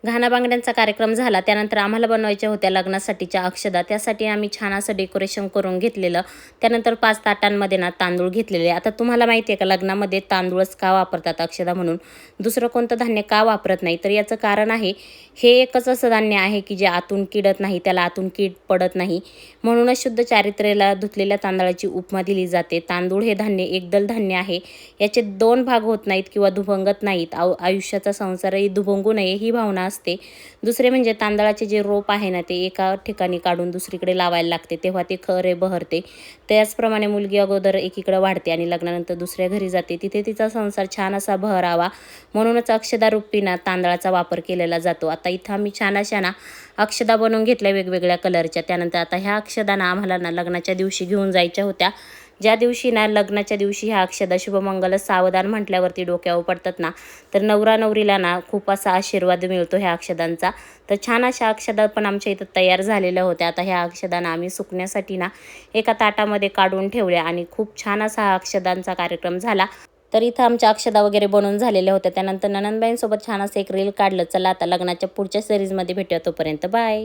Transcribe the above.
घाना बांगड्यांचा कार्यक्रम झाला त्यानंतर आम्हाला बनवायच्या होत्या लग्नासाठीच्या अक्षदा। त्यासाठी आम्ही छान असं डेकोरेशन करून घेतलेलं। त्यानंतर 5 ताटांमध्ये ना तांदूळ घेतलेले। आता तुम्हाला माहिती आहे का लग्नामध्ये तांदूळच का वापरतात अक्षदा म्हणून, दुसरं कोणतं धान्य का वापरत नाही? तर याचं कारण आहे, हे एकच असं धान्य आहे की जे आतून किडत नाही, त्याला आतून कीड पडत नाही, म्हणूनच शुद्ध चारित्र्याला धुतलेल्या तांदळाची उपमा दिली जाते। तांदूळ हे धान्य एकदल धान्य आहे, याचे 2 भाग होत नाहीत किंवा दुभंगत नाहीत। आयुष्याचा संसारही दुभंगू नये ही भावना असते। दुसरे म्हणजे तांदळाचे जे रोप आहे ना, ते एका ठिकाणी काढून दुसरीकडे लावायला लागते, तेव्हा ते खरे बहरते। त्याचप्रमाणे मुलगी अगोदर एकीकडे वाढते आणि लग्नानंतर दुसऱ्या घरी जाते, तिथे तिचा संसार छान असा बहरावा म्हणूनच अक्षदा रूपीना तांदळाचा वापर केलेला जातो। आता इथं आम्ही छान अशा ना अक्षदा बनवून घेतल्या वेगवेगळ्या कलरच्या। त्यानंतर आता ह्या अक्षदा ना आम्हाला ना लग्नाच्या दिवशी घेऊन जायच्या होत्या। ज्या दिवशी ना लग्नाच्या दिवशी ह्या अक्षदा शुभमंगल सावधान म्हटल्यावरती डोक्यावर पडतात ना, तर नवरा नवरीला ना खूप असा आशीर्वाद मिळतो ह्या अक्षदांचा। तर छान अशा अक्षदा पण आमच्या इथं तयार झालेल्या होत्या। आता ह्या अक्षदांना आम्ही सुकण्यासाठी ना एका ताटामध्ये काढून ठेवल्या आणि खूप छान असा हा अक्षदांचा कार्यक्रम झाला। तर इथं आमच्या अक्षदा वगैरे बनवून झालेल्या होत्या। त्यानंतर ननंदबाईंसोबत छान असं एक रील काढलं। चला आता लग्नाच्या पुढच्या सिरीजमध्ये भेटूया, तोपर्यंत बाय।